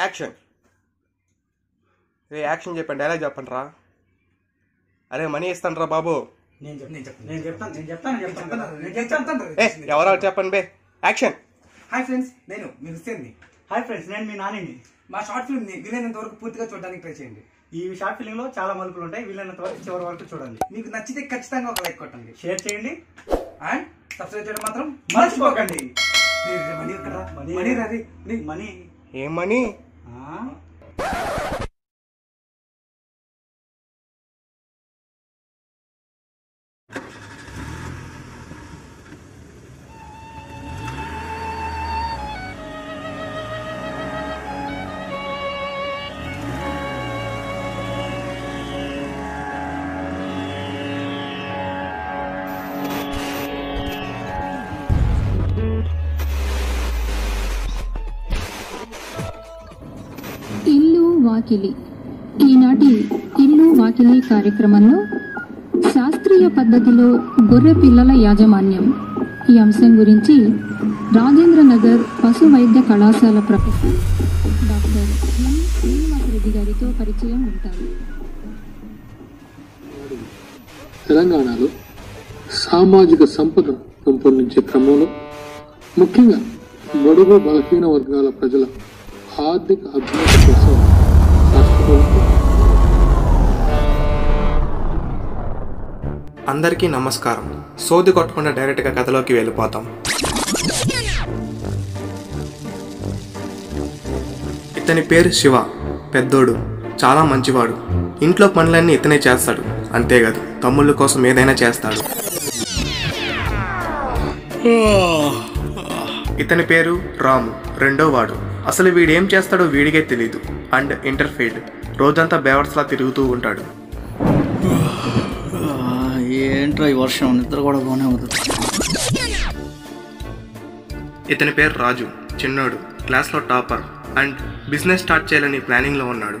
Action. Action చెప్పండి, dialogue చెప్పండి రా. అరే మనీ ఇస్తాను రా బాబు. ఎవరో చెప్పండి బే. యాక్షన్. హాయ్ ఫ్రెండ్స్, నేను మీ హుస్సేన్ని. హాయ్ ఫ్రెండ్స్, నేను మీ నానిని. మా షార్ట్ ఫిల్మ్ ని వీలైనంత వరకు పూర్తిగా చూడడానికి ట్రై చేయండి. ఈ షార్ట్ ఫిల్మ్ లో చాలా మలుపులు ఉంటాయి, వీలైనంత వరకు చివరి వరకు చూడండి. మీకు నచ్చితే ఖచ్చితంగా ఒక లైక్ కొట్టండి, షేర్ చేయండి అండ్ సబ్స్క్రైబ్ చేయడం మాత్రం మర్చిపోకండి. మనీ ఎక్కడరా? మనీ రాది. మనీ ఏం మనీ? ఇల్లు వాకిలి. ఈనాటి ఇల్లు వాకిలి కార్యక్రమంలో శాస్త్రీయ పద్ధతిలో గొర్రె పిల్లల యాజమాన్యం ఈ అంశం గురించి రాజేంద్ర నగర్ పశు వైద్య కళాశాల ప్రొఫెసర్ డాక్టర్ ఎం శ్రీనివాసరెడ్డి గారితో పరిచయం ఉంటారు. తెలంగాణలో సామాజిక సంపదను పెంపొందించే క్రమంలో ముఖ్యంగా బడుగు బలహీన వర్గాల ప్రజల ఆర్థిక అభివృద్ధి కోసం అందరికీ నమస్కారం. సోది కొట్టకుండా డైరెక్ట్గా కథలోకి వెళ్ళిపోతాం. ఇతని పేరు శివ. పెద్దోడు, చాలా మంచివాడు. ఇంట్లో పనులన్నీ ఇతనే చేస్తాడు. అంతేకాదు, తమ్ముళ్ళ కోసం ఏదైనా చేస్తాడు. ఇతని పేరు రాము, రెండోవాడు. అసలు వీడేం చేస్తాడో వీడికే తెలీదు. అండ్ ఇంటర్ఫెయిల్డ్. రోజంతా బేవర్స్లా తిరుగుతూ ఉంటాడు. ఏంట్రా ఈ వర్షం, నిద్ర కూడా బాగానే అవుతుంది. ఇతని పేరు రాజు, చిన్నోడు, క్లాస్లో టాపర్ అండ్ బిజినెస్ స్టార్ట్ చేయాలని ప్లానింగ్లో ఉన్నాడు.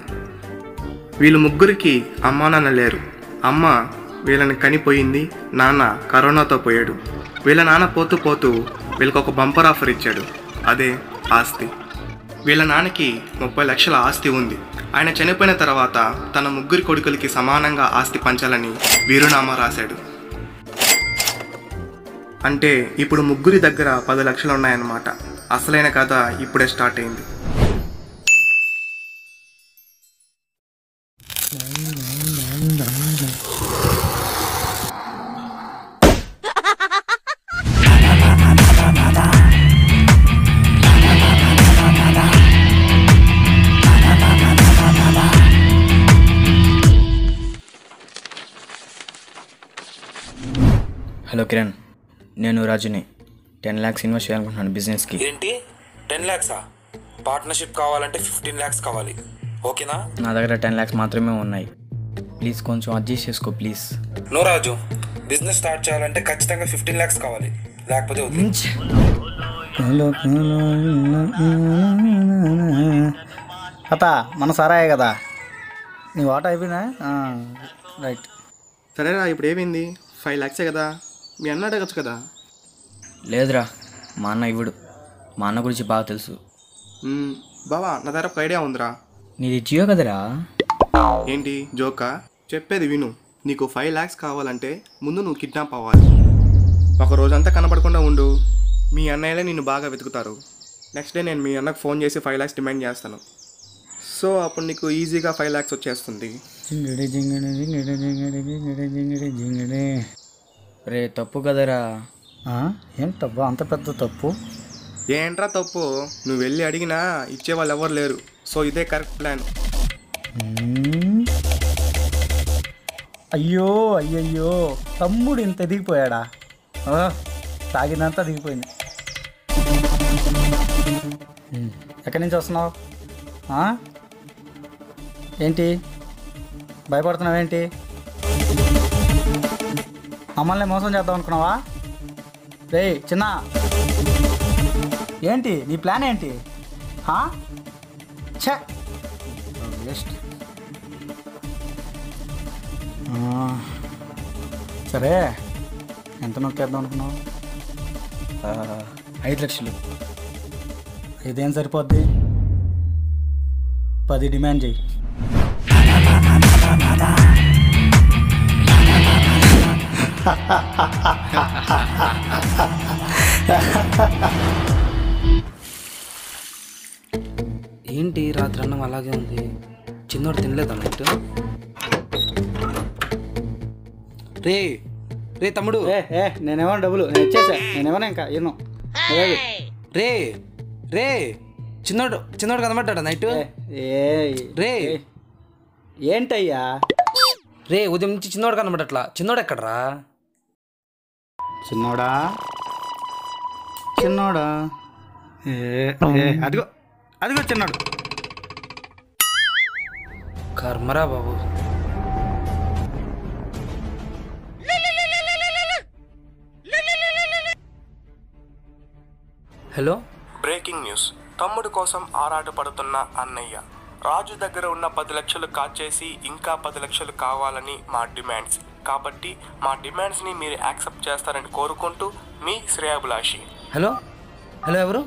వీళ్ళు ముగ్గురికి అమ్మా నాన్న లేరు. అమ్మ వీళ్ళని కనిపోయింది, నాన్న కరోనాతో పోయాడు. వీళ్ళ నాన్న పోతూ పోతూ వీళ్ళకి ఒక బంపర్ ఆఫర్ ఇచ్చాడు, అదే ఆస్తి. వీళ్ళ నాన్నకి 30 లక్షల ఆస్తి ఉంది. ఆయన చనిపోయిన తర్వాత తన ముగ్గురి కొడుకులకి సమానంగా ఆస్తి పంచాలని వీరునామా రాశాడు. అంటే ఇప్పుడు ముగ్గురి దగ్గర 10 లక్షలు ఉన్నాయన్నమాట. అసలైన కథ ఇప్పుడే స్టార్ట్ అయింది. హలో కిరణ్, నేను రాజుని. 10 lakhs ఇన్వెస్ట్ చేయాలనుకుంటున్నాను బిజినెస్కి. ఏంటి 10 lakhs? పార్ట్నర్షిప్ కావాలంటే 15 lakhs కావాలి, ఓకేనా? నా దగ్గర 10 lakhs మాత్రమే ఉన్నాయి. ప్లీజ్ కొంచెం అడ్జస్ట్ చేసుకో please. No Raju, business start చేయాలంటే ఖచ్చితంగా 15 lakhs కావాలి, లేకపోతే అత మన సరాయే కదా, నీ వాట అయిపోయిందా? రైట్. సరేరా, ఇప్పుడు ఏమైంది? 5 lakhs కదా, మీ అన్న అడగచ్చు కదా. లేదురా, మా అన్న ఇవ్వడు. మా అన్న గురించి బాగా తెలుసు. బావా, నా దగ్గర ఒక ఐడియా ఉందిరా. నీది జియో కదరా? ఏంటి జోకా? చెప్పేది విను. నీకు 5 lakhs కావాలంటే ముందు నువ్వు కిడ్నాప్ అవ్వాలి. ఒక రోజంతా కనపడకుండా ఉండు. మీ అన్నయ్యలే నిన్ను బాగా వెతుకుతారు. నెక్స్ట్ డే నేను మీ అన్నకు ఫోన్ చేసి 5 lakhs డిమాండ్ చేస్తాను. సో అప్పుడు నీకు ఈజీగా 5 lakhs వచ్చేస్తుంది. రే తప్పు కదరా. ఏం తప్పు? అంత పెద్ద తప్పు ఏంట్రా తప్పు? నువ్వు వెళ్ళి అడిగినా ఇచ్చేవాళ్ళు ఎవరు లేరు. సో ఇదే కరెక్ట్ ప్లాన్. అయ్యో అయ్యయ్యో, తమ్ముడు ఇంత దిగిపోయాడా? తాగినంతా దిగిపోయింది. ఎక్కడి నుంచి వస్తున్నావు? ఏంటి భయపడుతున్నావేంటి? మమ్మల్ని మోసం చేద్దాం అనుకున్నావా? రే చిన్న, ఏంటి నీ ప్లాన్ ఏంటి? వేస్ట్. సరే, ఎంత నొక్కేద్దాం అనుకున్నావు? 5 లక్షలు. ఇదేం సరిపోద్ది? 10 డిమాండ్ చేయి. ఏంటి రాత్రి అన్నం అలాగే ఉంది? చిన్నోడు తినలేదు అన్నట్టు. రే రే తమ్ముడు, నేనేమన్నా డబ్బులు నేను ఇచ్చేసా, నేనేమన్నా ఇంకా ఎన్నో. రే రే చిన్నోడు కనబడ్డా నైట్? రే ఏంటయ్యా? రే ఉదయం నుంచి చిన్నోడు కనబడట్లా. చిన్నోడు ఎక్కడరా? చిన్నోడా అదిగో అదిగో చిన్నాడు. కర్మరా బాబు. Hello, breaking news. తమ్ముడు కోసం ఆరాటపడుతున్న అన్నయ్య. రాజు దగ్గర ఉన్న 10 లక్షలు కాచేసి ఇంకా 10 లక్షలు కావాలని మా డిమాండ్స్. కాబట్టి మా డిమాండ్స్ని మీరు యాక్సెప్ట్ చేస్తారని కోరుకుంటూ మీ శ్రేయాభిలాషి. హలో హలో ఎవరు?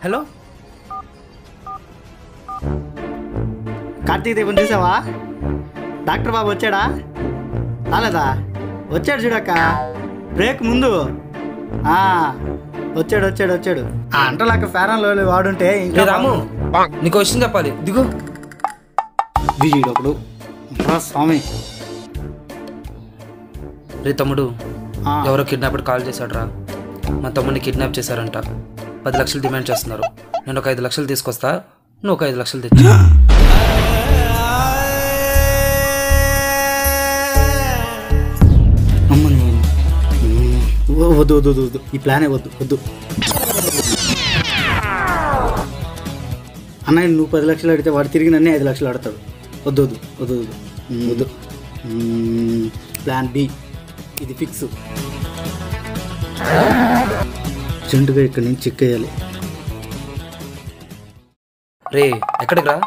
హలో, కార్తీక్ దీపం చూసావా? డాక్టర్ బాబు వచ్చాడా? రాలేదా? వచ్చాడు చూడక్క, బ్రేక్ ముందు. వచ్చాడు. అంటలాక ఫేరాన్లో వాడుంటే ఇంకా రాము నీకు విషయం చెప్పాలి. దిగు. వీడొకడు స్వామి. రే తమ్ముడు, ఎవరో కిడ్నాపర్ కాల్ చేశాడు రా. మా తమ్ముడిని కిడ్నాప్ చేశారంట. 10 లక్షలు డిమాండ్ చేస్తున్నారు. నేను ఒక 5 లక్షలు తీసుకొస్తా, నువ్వు ఒక 5 లక్షలు తెచ్చు. వద్దు, ఈ ప్లానే వద్దు. అన్నయ్య నువ్వు 10 లక్షలు అడిగితే వాడు తిరిగి నన్నే 5 లక్షలు ఆడతాడు. వద్దు. ప్లాన్ బి, ఇది ఫిక్స్. అర్జెంటుగా ఇక్కడి నుంచి చెక్కేయాలి. రే ఎక్కడికి రా?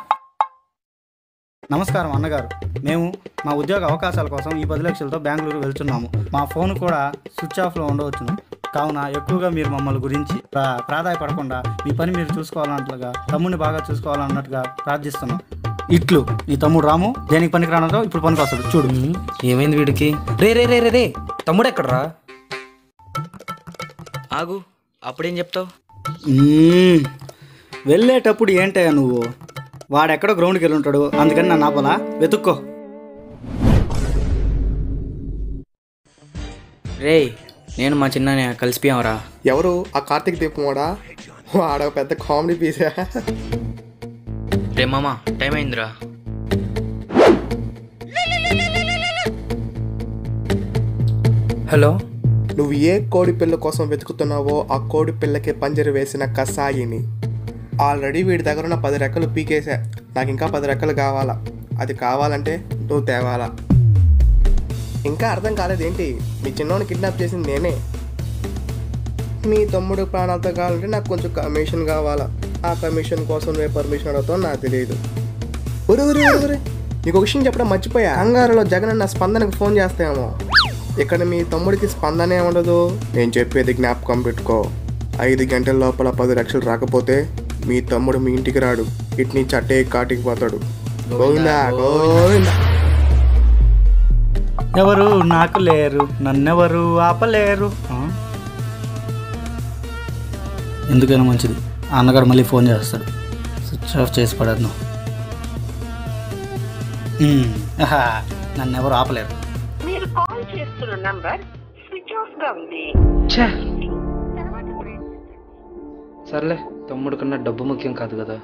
నమస్కారం అన్నగారు, మేము మా ఉద్యోగ అవకాశాల కోసం ఈ 10 లక్షలతో బెంగళూరు వెళ్తున్నాము. మా ఫోన్ కూడా స్విచ్ ఆఫ్లో ఉండవచ్చును. కావున ఎక్కువగా మీరు మమ్మల్ని గురించి ప్రాధాయపడకుండా మీ పని మీరు చూసుకోవాలన్నట్లుగా, తమ్ముడిని బాగా చూసుకోవాలన్నట్టుగా ప్రార్థిస్తున్నాం. ఇట్లు నీ తమ్ముడు రాము. దేనికి పనికి రానతో ఇప్పుడు పనికి వస్తాడు చూడు. ఏమైంది వీడికి? రే రే రే రే రే తమ్ముడు ఎక్కడరా? ఆగు, అప్పుడేం చెప్తావు? వెళ్ళేటప్పుడు ఏంటయ్యా నువ్వు? వాడెక్కడో గ్రౌండ్కి వెళ్ళి ఉంటాడు, అందుకని నన్ను ఆపలా, వెతుక్కో. రే నేను మా చిన్న కలిసిపోయావరా. ఎవరు? ఆ కార్తీక్ దీపం వాడా? వాడ పెద్ద కామెడీ పీసా. రే మామ టైం అయిందిరా. హలో, నువ్వు ఏ కోడి పిల్ల కోసం వెతుకుతున్నావో ఆ కోడి పిల్లకి పంజరు వేసిన కసాయిని. ఆల్రెడీ వీడి దగ్గర ఉన్న 10 రెక్కలు పీకేసా. నాకు ఇంకా 10 రెక్కలు కావాలా. అది కావాలంటే నువ్వు తేవాలా. ఇంకా అర్థం కాలేదేంటి? మీ చిన్నోని కిడ్నాప్ చేసింది నేనే. మీ తమ్ముడు ప్రాణాలతో కావాలంటే నాకు కొంచెం కమిషన్ కావాలా. ఆ కమిషన్ కోసం రేపు పర్మిషన్ అడుగుతావు నాకు తెలియదు. ఊరే నీకు ఒక విషయం చెప్పడం మర్చిపోయా. కంగారులో జగన్ నా స్పందనకు ఫోన్ చేస్తాయేమో. ఇక్కడ మీ తమ్ముడికి స్పందనే ఉండదు. నేను చెప్పేది జ్ఞాపకం పెట్టుకో. 5 గంటల లోపల 10 లక్షలు రాకపోతే మీ తమ్ముడు మీ ఇంటికి రాడు. ఇటు నుంచి అట్టే కాటికి పోతాడు. గోవిందా గోవిందా. ఎవరు నాకు లేరు, నన్నెవరు ఆపలేరు. ఎందుకైనా మంచిది అన్నగారు మళ్ళీ ఫోన్ చేస్తాడు. స్విచ్ ఆఫ్ చేసి పడద్దు. నన్నెవరు ఆపలేరు. మీరు కాల్ చేస్తున్న నంబర్ స్విచ్ ఆఫ్ గా ఉంది. సర్లే, తమ్ముడు కన్నా డబ్బు ముఖ్యం కాదు కదా.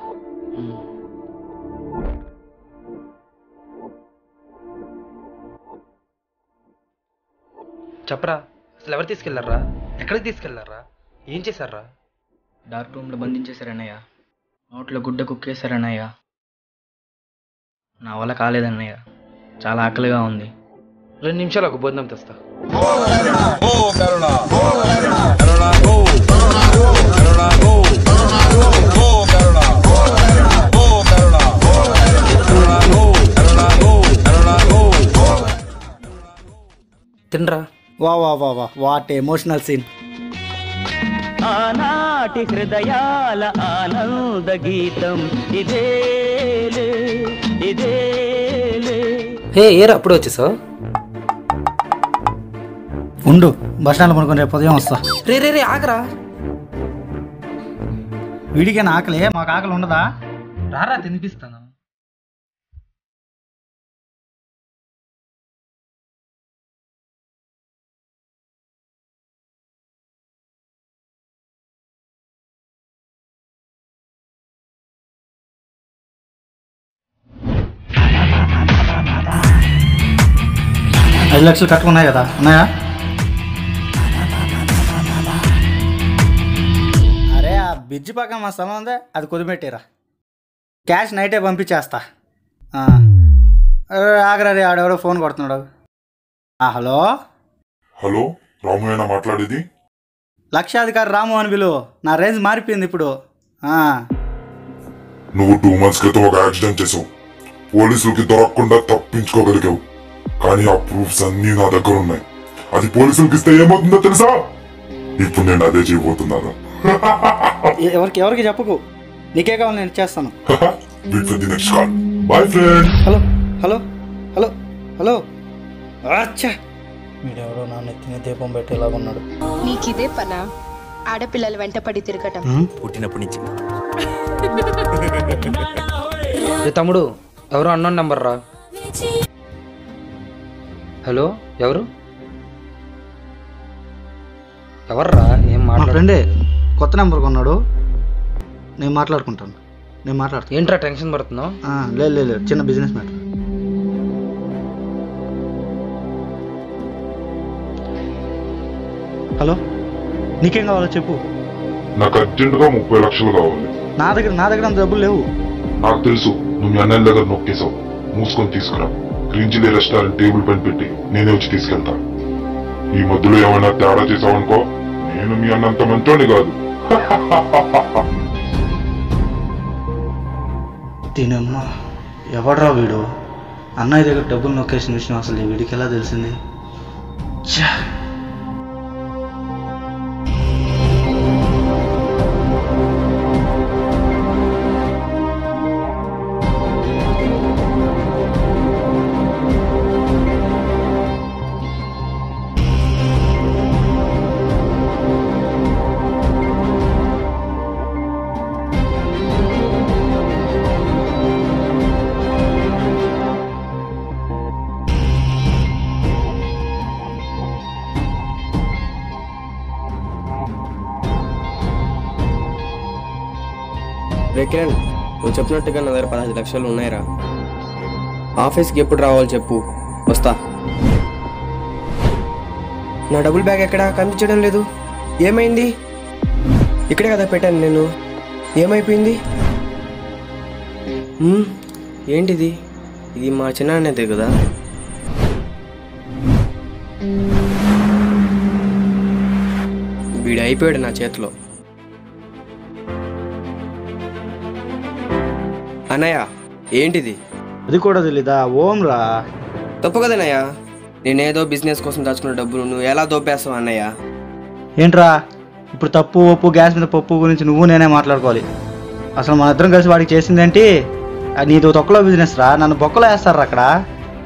చెప్పరా, అసలు ఎవరు తీసుకెళ్లారా? ఎక్కడికి తీసుకెళ్లారా? ఏం చేశారా? డార్క్ రూమ్లో బంధించేశారన్నయ్య. నోట్లో గుడ్డ కుక్కేశారన్నయ్య. నా వల్ల కాలేదన్నయ్య. చాలా ఆకలిగా ఉంది. 2 నిమిషాలు ఒక భోజనం తెస్తా. తినరా. వా వా వా వా వాట్ ఎమోషనల్ సీన్. ఆనాటి హృదయాల ఆనంద గీతం ఇదే హే ఏరా అప్పుడు వచ్చేసావు? ఉండు, బస్ స్టాండ్లో పడుకొని రేపు ఉదయం వస్తా. రే రే రే ఆగరా. వీడికైనా ఆకలి, మాకు ఆకలి ఉండదా? రారా తినిపిస్తాను. ఐదు లక్షలు కట్టుకున్నాయి కదా, ఉన్నాయా? అరే ఆ బ్రిడ్జి పక్కన మా స్థలం ఉందే, అది కుదిపెట్టిరా. క్యాష్ నైటే పంపించేస్తా. ఆగరా రే, ఆడెవడో ఫోన్ కొడుతున్నాడు. హలో హలో, రామయ్యనా మాట్లాడేది? లక్షాధికారి రాము అని పిలువు, నా రేంజ్ మారిపోయింది ఇప్పుడు. నువ్వు 2 months క్రితం ఒక యాక్సిడెంట్ చేసావు, పోలీసులకి దొరకకుండా తప్పించుకోగలిగావు. కానీ ఆ ప్రూఫ్స్ అన్నీ నా దగ్గర ఉన్నాయి. అది పోలీసులకి ఇస్తే ఏమవుతుందో తెలుసా? ఇప్పుడు నేను అదే చేయబోతున్నాను. ఎవరికి చెప్పకు, నీకే కావాలి నేను ఇచ్చేస్తాను. Boy friend. Hello hello hello hello. అచ్చా, వీడెవడో నా నెత్తిన దీపం పెట్టేలాగా ఉన్నాడు. నీకిదే పనా ఆడపిల్లల వెంట పడి తిరగటం? పుట్టినప్పటి నుంచి. తమ్ముడు ఎవరు అన్నోన్ నెంబర్ రా. హలో ఎవరు ఎవర్రా? ఏం ఫ్రెండే కొత్త నెంబర్ కొన్నాడు, నేను మాట్లాడుకుంటాను. నేను మాట్లాడుతాను. ఏంట్రా టెన్షన్ పడుతున్నావు? లేదు, చిన్న బిజినెస్ మ్యాటర్. హలో, నీకేం కావాలో చెప్పు. నాకు అర్జెంటుగా 30 లక్షలు కావాలి. నా దగ్గర అంత డబ్బులు లేవు. నాకు తెలుసు, నువ్వు మీ అన్నయ్య దగ్గర నొక్కేసావు. మూసుకొని తీసుకురా. గ్రీన్చిలే రెస్టారెంట్ టేబుల్ పైన పెట్టి నేనే వచ్చి తీసుకెళ్తా. ఈ మధ్యలో ఏమైనా తేడా చేసావనుకో, నేను మీ అన్నంత మంచోని కాదు. దీనమ్మా, ఎవడ్రా వీడు? అన్నయ్య దగ్గర డబ్బులు నొక్కేసిన విషయం అసలు వీడికి ఎలా తెలిసింది? రే కిరణ్, నువ్వు చెప్పినట్టుగా నా దగ్గర 15 లక్షలు ఉన్నాయిరా. ఆఫీస్కి ఎప్పుడు రావాలో చెప్పు, వస్తా. నా డబుల్ బ్యాగ్ ఎక్కడా కనిపించడం లేదు. ఏమైంది? ఇక్కడే కదా పెట్టాను నేను. ఏమైపోయింది? ఏంటిది? ఇది మా చిన్నదే కదా. వీడు అయిపోయాడు నా చేతిలో. అన్నయ్య ఏంటిది? అది కూడా తెలీదా? ఓం రా. తప్పు కదన్నయ్య, నేనేదో బిజినెస్ కోసం దాచుకున్న డబ్బులు నువ్వు ఎలా దోపేస్తావు అన్నయ్య? ఏంట్రా ఇప్పుడు తప్పు ఒప్పు గ్యాస్ మీద పప్పు గురించి నువ్వు నేనే మాట్లాడుకోవాలి. అసలు మన ఇద్దరం కలిసి వాడికి చేసిందేంటి? నీతో తొక్కలో బిజినెస్ రా, నన్ను బొక్కలో వేస్తారు అక్కడ.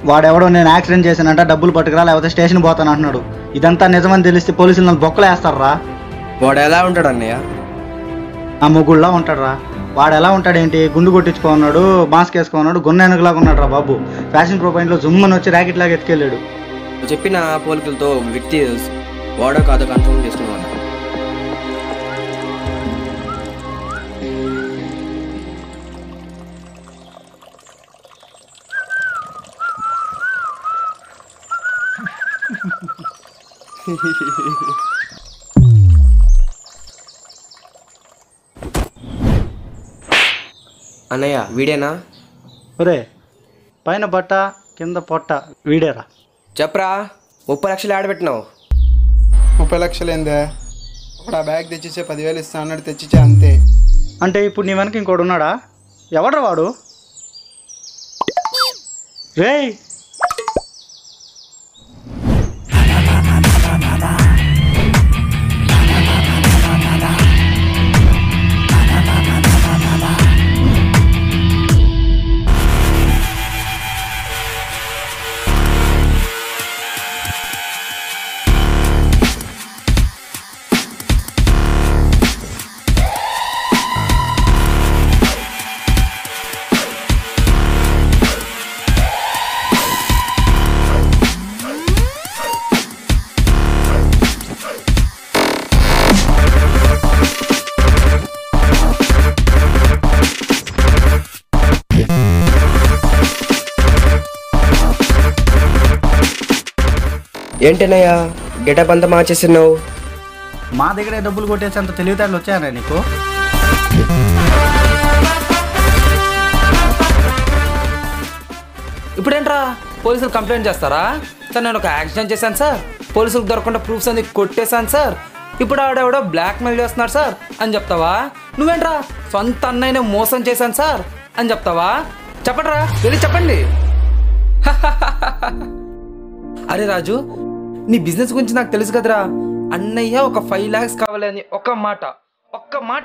వాడెవడో నేను యాక్సిడెంట్ చేశానంట, డబ్బులు పట్టుకురా లేకపోతే స్టేషన్ పోతాను అంటున్నాడు. ఇదంతా నిజమని తెలిస్తే పోలీసులు నన్ను బొక్కలో వేస్తారా. వాడు ఎలా ఉంటాడు అన్నయ్య? ఆ మొగుళ్ళ ఉంటాడు రా. వాడు ఎలా ఉంటాడేంటి? గుండు కొట్టించుకున్నాడు, మాస్క్ వేసుకున్నాడు, గున్నెనకలాగా ఉన్నాడు రా బాబు. ఫ్యాషన్ ప్రో పాయింట్లో జుమ్మని వచ్చి ర్యాకెట్ లాగా ఎత్తుకెళ్ళాడు. నువ్వు చెప్పిన పోలికలతో వ్యక్తి వాడో కాదో కన్ఫర్మ్ చేసుకున్నావు. అన్నయ్య వీడేనా? ఒరే, పైన బట్ట కింద పొట్ట వీడేరా. చెప్పరా, 30 లక్షలు ఆడబెట్టినావు. 30 లక్షలు ఏందే? ఇప్పుడు ఆ బ్యాగ్ తెచ్చిచ్చే 10,000 ఇస్తా అన్నాడు, తెచ్చిచ్చే అంతే. అంటే ఇప్పుడు నీ వెనక ఇంకోడు ఉన్నాడా? ఎవడ్రా వాడు? రేయ్, ఏంటన్నయ్యా గెటప్ అంతా మార్చేస్తున్నావు? మా దగ్గరే డబ్బులు కొట్టేసేంత తెలివితేటలు వచ్చాయన్నా నీకు? ఇప్పుడేంట్రా పోలీసులు కంప్లైంట్ చేస్తారా? సార్ నేను ఒక యాక్సిడెంట్ చేశాను సార్, పోలీసులకు దొరకకుండా ప్రూఫ్స్ అన్ని కొట్టేశాను సార్, ఇప్పుడు ఆవిడెవడో బ్లాక్మెయిల్ చేస్తున్నారు సార్ అని చెప్తావా? నువ్వేంట్రా సొంత అన్నయ్యనే మోసం చేశాను సార్ అని చెప్తావా? చెప్పండిరా, వెళ్ళి చెప్పండి. అరే రాజు, నీ బిజినెస్ గురించి నాకు తెలుసు కదరా. అన్నయ్య ఒక 5 lakhs కావాలి అని ఒక్క మాట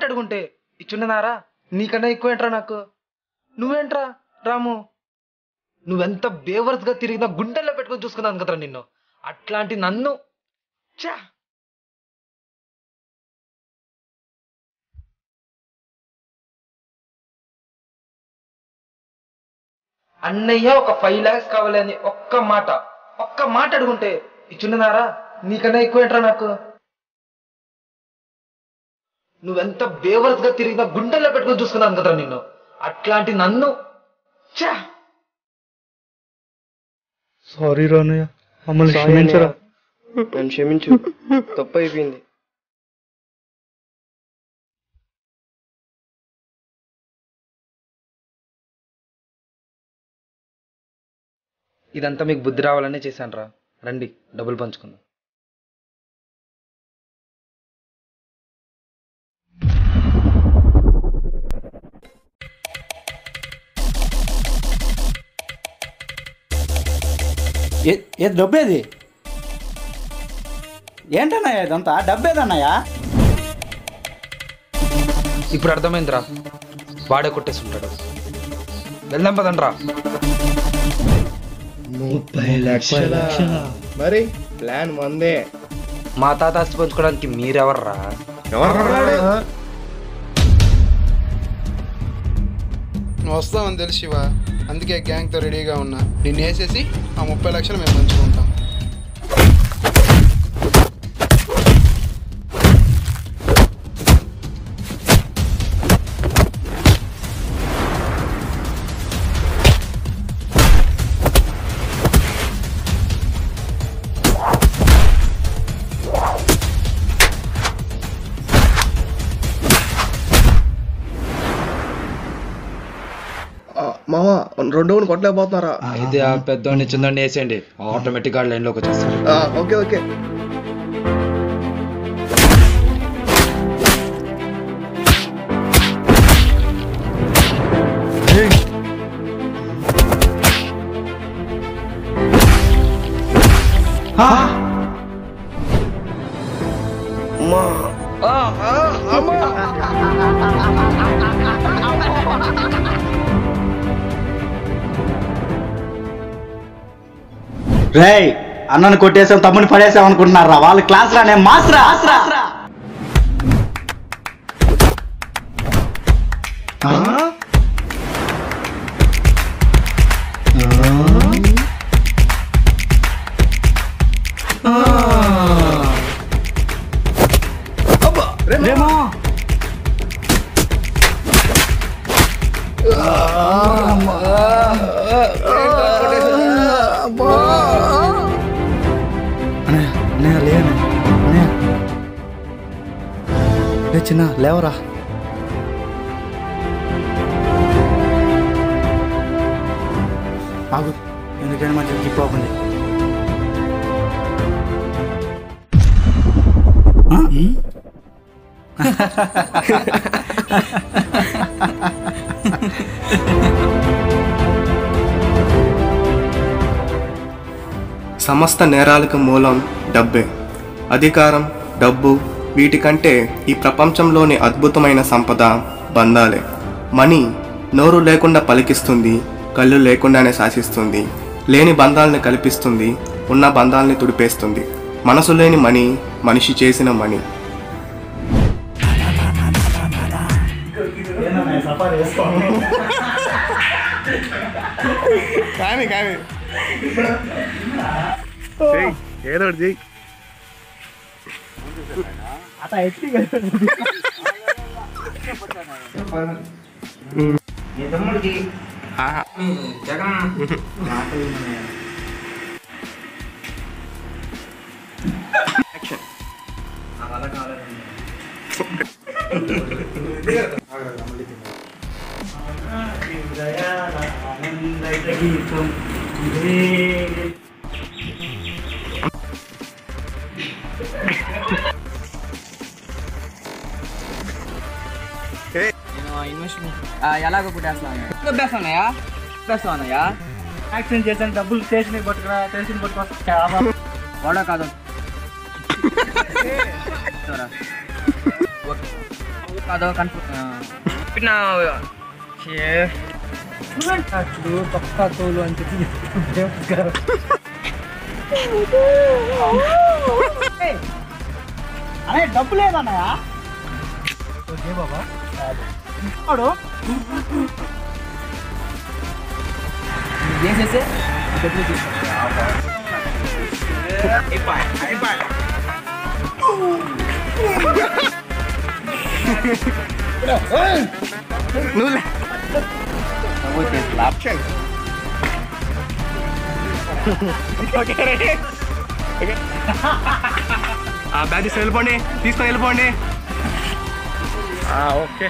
అడుగుంటే ఇచ్చుండనారా? నీకన్నా ఎక్కువ ఏంట్రా నాకు. నువ్వేంట్రా రాము, నువ్వెంత బేవర్స్గా తిరిగినా గుండెల్లో పెట్టుకొని చూసుకున్నాను కదరా నిన్ను. అట్లాంటి నన్ను చా అన్నయ్య ఒక 5 lakhs కావాలి అని ఒక్క మాట అడుగుంటే ఇచ్చుండనారా? నీకన్నా ఎక్కువ ఏంట్రా నాకు. నువ్వెంత బేవర్స్గా తిరిగినా గుండెల్లో పెట్టుకొని చూసుకున్నాను కదరా నిన్ను. అట్లాంటి నన్ను చా సారీ రానయ్య, మమ్మల్ని క్షమించరా. నన్ను క్షమించు, తప్పు అయిపోయింది. ఇదంతా మీకు బుద్ధి రావాలనే చేశాను రా. రండి డబ్బులు పంచుకుందాం. ఏది డబ్బేది? ఏంటన్నయ్యా ఇదంతా? డబ్బేదన్నయ్యా? ఇప్పుడు అర్థమైందిరా, వాడే కొట్టేసి ఉంటాడు. వెళ్దాం పదండ్రా. 30 లక్షలా? మరి ప్లాన్ మందే. మా తాత ఆస్తి పంచుకోవడానికి మీరెవర్రా? నువ్వు వస్తావని తెలుసు శివ, అందుకే గ్యాంగ్తో రెడీగా ఉన్నా. నిన్ను వేసేసి ఆ 30 లక్షలు మేము పంచుకుంటాం. మామ రెండోని కొట్టలేకపోతున్నారా? అయితే ఆ పెద్దోడిని చిన్నోడిని వేసేయండి, ఆటోమేటిక్ గా లైన్లోకి వచ్చేస్తారు. Okay okay. రేయ్, అన్నను కొట్టేసాం, తమ్ముని పడేసాం అనుకుంటున్నారా? వాళ్ళ క్లాస్ రా, నేను మాస్రా. రేమో చిన్న లేవరా. ఆగు, ఎందుకైనా మంచిది గిప్పోతుంది. సమస్త నేరాలకు మూలం డబ్బే. అధికారం, డబ్బు, వీటికంటే ఈ ప్రపంచంలోని అద్భుతమైన సంపద బంధాలే. మనీ నోరు లేకుండా పలికిస్తుంది, కళ్ళు లేకుండానే శాసిస్తుంది. లేని బంధాలని కల్పిస్తుంది, ఉన్న బంధాలని తుడిపేస్తుంది. మనసు లేని మనీ మనిషి చేసిన మనీ. కానీ ఏదో చెయ్యి. యాక్షన్. ఎలాగో పుట్టేస్తానయ్యా పుట్టేస్తానయ్యా యాక్సిడెంట్ చేశాను డబ్బులు స్టేషన్కి పట్టుకురా స్టేషన్ పట్టుకొస్తా వాడా కాదు కాదో చూడు పక్కా తోలు అని చెప్పి అనే డబ్బు లేదన్నయా ఓకే బాబా వాడు ఏం చేస్తే డబ్బులు నువ్వు ఆ బ్యాగ్ తీసుకొని వెళ్ళిపోండి ఓకే